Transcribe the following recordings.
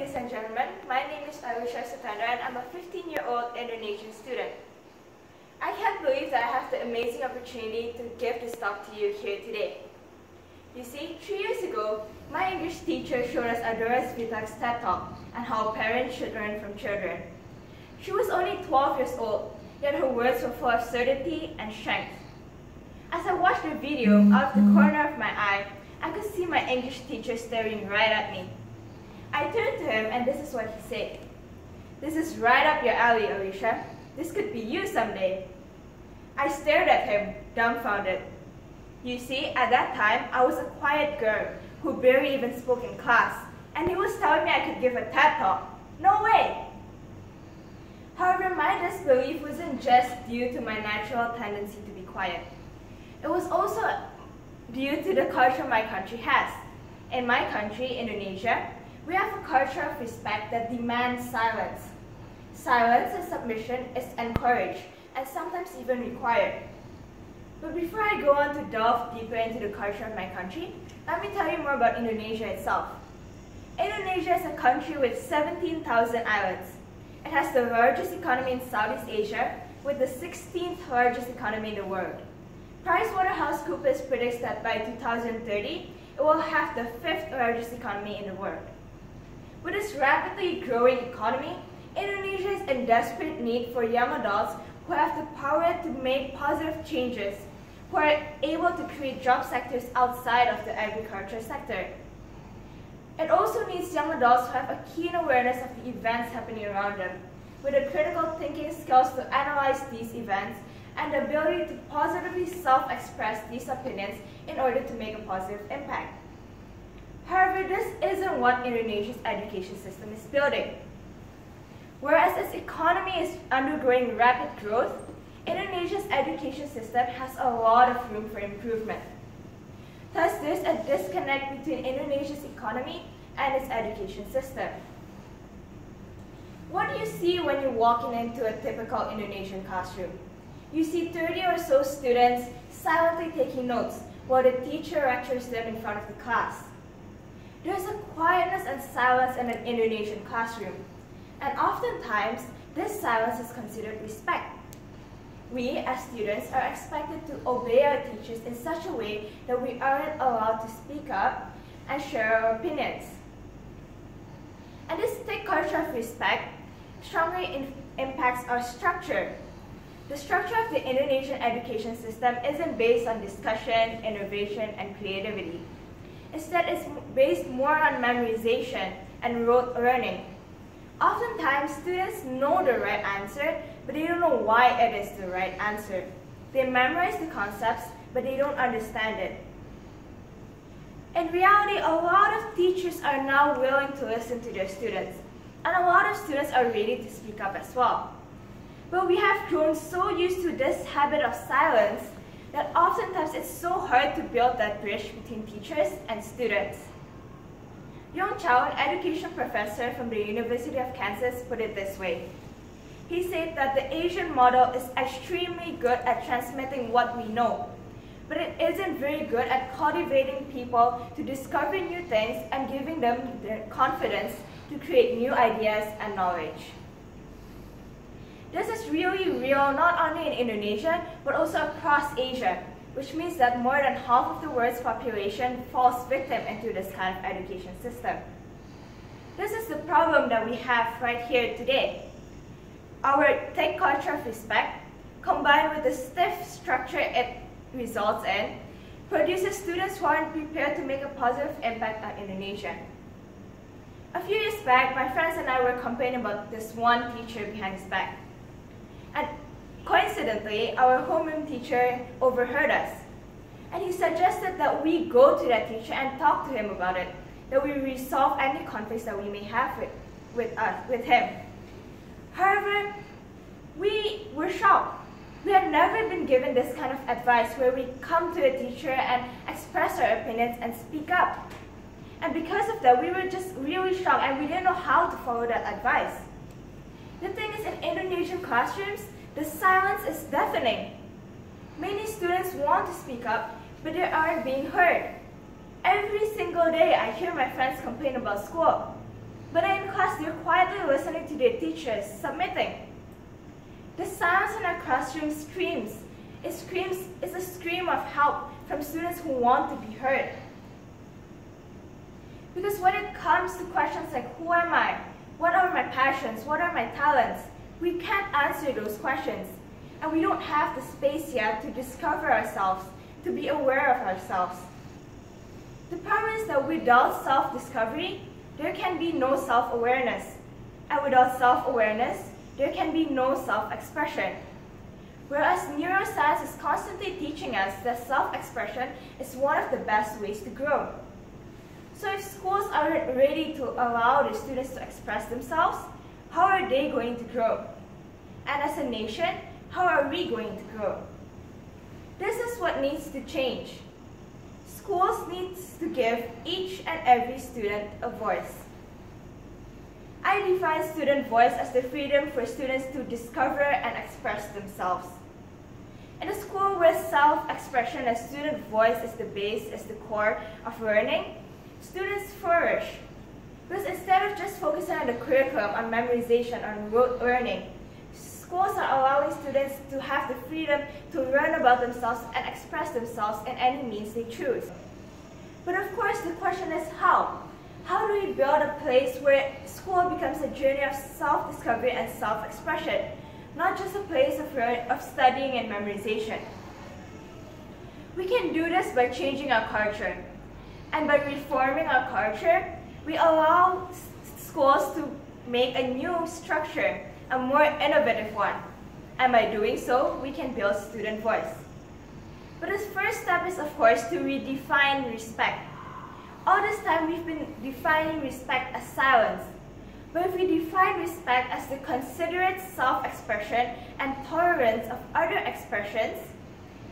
ladies and gentlemen. My name is Alicia Sutandar and I'm a 15-year-old Indonesian student. I can't believe that I have the amazing opportunity to give this talk to you here today. You see, 3 years ago, my English teacher showed us Adoras Vitak's TED Talk on how parents should learn from children. She was only 12 years old, yet her words were full of certainty and strength. As I watched the video, out of the corner of my eye, I could see my English teacher staring right at me. I turned to him and this is what he said. "This is right up your alley, Alicia. This could be you someday." I stared at him, dumbfounded. You see, at that time, I was a quiet girl who barely even spoke in class, and he was telling me I could give a TED Talk. No way! However, my disbelief wasn't just due to my natural tendency to be quiet. It was also due to the culture my country has. In my country, Indonesia, we have a culture of respect that demands silence. Silence and submission is encouraged and sometimes even required. But before I go on to delve deeper into the culture of my country, let me tell you more about Indonesia itself. Indonesia is a country with 17,000 islands. It has the largest economy in Southeast Asia, with the 16th largest economy in the world. PricewaterhouseCoopers predicts that by 2030, it will have the 5th largest economy in the world. With its rapidly growing economy, Indonesia is in desperate need for young adults who have the power to make positive changes, who are able to create job sectors outside of the agriculture sector. It also needs young adults who have a keen awareness of the events happening around them, with the critical thinking skills to analyze these events and the ability to positively self-express these opinions in order to make a positive impact. However, this isn't what Indonesia's education system is building. Whereas its economy is undergoing rapid growth, Indonesia's education system has a lot of room for improvement. Thus, there's a disconnect between Indonesia's economy and its education system. What do you see when you walk into a typical Indonesian classroom? You see 30 or so students silently taking notes while the teacher lectures them in front of the class. There's a quietness and silence in an Indonesian classroom, and oftentimes this silence is considered respect. We, as students, are expected to obey our teachers in such a way that we aren't allowed to speak up and share our opinions. And this thick culture of respect strongly impacts our structure. The structure of the Indonesian education system isn't based on discussion, innovation, and creativity. Instead, it's based more on memorization and rote learning. Oftentimes, students know the right answer, but they don't know why it is the right answer. They memorize the concepts, but they don't understand it. In reality, a lot of teachers are now willing to listen to their students, and a lot of students are ready to speak up as well. But we have grown so used to this habit of silence that oftentimes it's so hard to build that bridge between teachers and students. Yong Chow, an education professor from the University of Kansas, put it this way. He said that the Asian model is extremely good at transmitting what we know, but it isn't very good at cultivating people to discover new things and giving them the confidence to create new ideas and knowledge. This is really real not only in Indonesia, but also across Asia, which means that more than half of the world's population falls victim into this kind of education system. This is the problem that we have right here today. Our thick culture of respect, combined with the stiff structure it results in, produces students who aren't prepared to make a positive impact on Indonesia. A few years back, my friends and I were complaining about this one teacher behind his back. And coincidentally, our homeroom teacher overheard us. And he suggested that we go to that teacher and talk to him about it, that we resolve any conflicts that we may have with him. However, we were shocked. We had never been given this kind of advice where we come to a teacher and express our opinions and speak up. And because of that, we were just really shocked and we didn't know how to follow that advice. The thing is, in Indonesian classrooms, the silence is deafening. Many students want to speak up, but they aren't being heard. Every single day, I hear my friends complain about school. But in class, they're quietly listening to their teachers, submitting. The silence in our classroom screams. It's a scream of help from students who want to be heard. Because when it comes to questions like, who am I? What are my passions? What are my talents? We can't answer those questions. And we don't have the space yet to discover ourselves, to be aware of ourselves. The problem is that without self-discovery, there can be no self-awareness. And without self-awareness, there can be no self-expression. Whereas neuroscience is constantly teaching us that self-expression is one of the best ways to grow. So if schools aren't ready to allow their students to express themselves, how are they going to grow? And as a nation, how are we going to grow? This is what needs to change. Schools need to give each and every student a voice. I define student voice as the freedom for students to discover and express themselves. In a school where self-expression and student voice is the base, is the core of learning, students flourish. Because instead of just focusing on the curriculum, on memorization, on rote learning, schools are allowing students to have the freedom to learn about themselves and express themselves in any means they choose. But of course, the question is how? How do we build a place where school becomes a journey of self-discovery and self-expression, not just a place of studying and memorization? We can do this by changing our culture. And by reforming our culture, we allow schools to make a new structure, a more innovative one. And by doing so, we can build student voice. But the first step is, of course, to redefine respect. All this time, we've been defining respect as silence. But if we define respect as the considerate self-expression and tolerance of other expressions,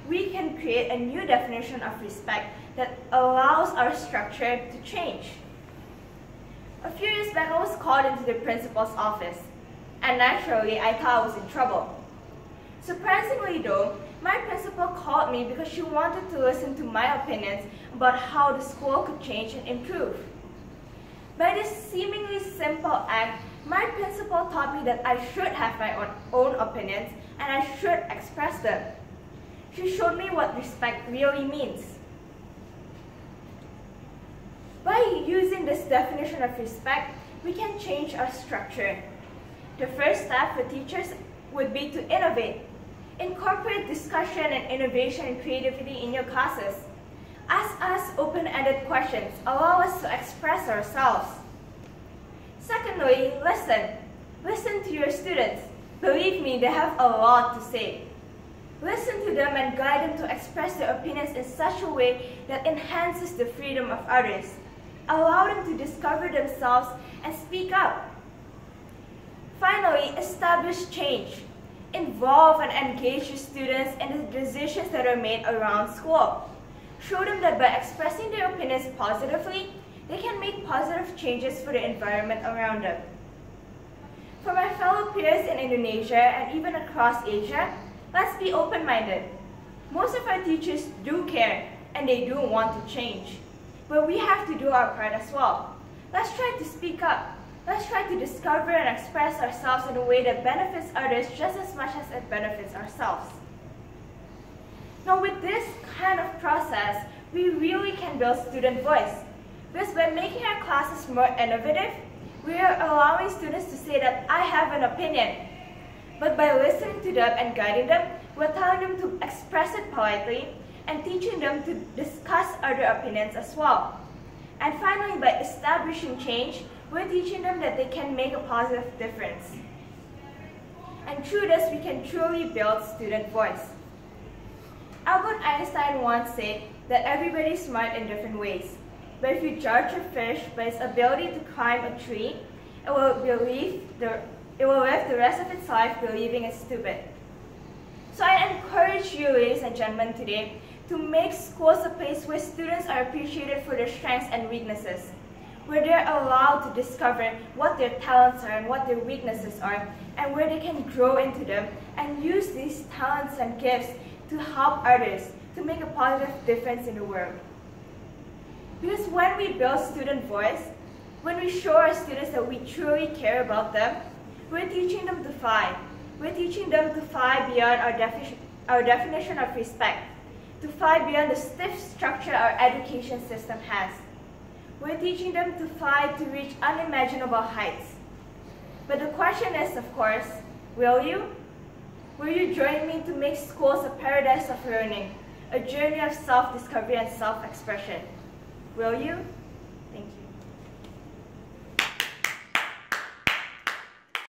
we can create a new definition of respect that allows our structure to change. A few years back, I was called into the principal's office. And naturally, I thought I was in trouble. Surprisingly though, my principal called me because she wanted to listen to my opinions about how the school could change and improve. By this seemingly simple act, my principal taught me that I should have my own opinions and I should express them. She showed me what respect really means. By using this definition of respect, we can change our structure. The first step for teachers would be to innovate. Incorporate discussion and innovation and creativity in your classes. Ask us open-ended questions. Allow us to express ourselves. Secondly, listen. Listen to your students. Believe me, they have a lot to say. Listen to them and guide them to express their opinions in such a way that enhances the freedom of others. Allow them to discover themselves and speak up. Finally, establish change. Involve and engage your students in the decisions that are made around school. Show them that by expressing their opinions positively, they can make positive changes for the environment around them. For my fellow peers in Indonesia and even across Asia, let's be open-minded. Most of our teachers do care and they do want to change. But we have to do our part as well. Let's try to speak up. Let's try to discover and express ourselves in a way that benefits others just as much as it benefits ourselves. Now with this kind of process, we really can build student voice. Because by making our classes more innovative, we are allowing students to say that I have an opinion. But by listening to them and guiding them, we're telling them to express it politely and teaching them to discuss other opinions as well. And finally, by establishing change, we're teaching them that they can make a positive difference. And through this, we can truly build student voice. Albert Einstein once said that everybody is smart in different ways. But if you judge a fish by its ability to climb a tree, it will live the rest of its life believing it's stupid. So I encourage you, ladies and gentlemen, today to make schools a place where students are appreciated for their strengths and weaknesses, where they're allowed to discover what their talents are and what their weaknesses are, and where they can grow into them and use these talents and gifts to help others, to make a positive difference in the world. Because when we build student voice, When we show our students that we truly care about them, we're teaching them to fly. We're teaching them to fly beyond our definition of respect, to fly beyond the stiff structure our education system has. We're teaching them to fly to reach unimaginable heights. But the question is, of course, will you? Will you join me to make schools a paradise of learning, a journey of self-discovery and self-expression? Will you? Thank you.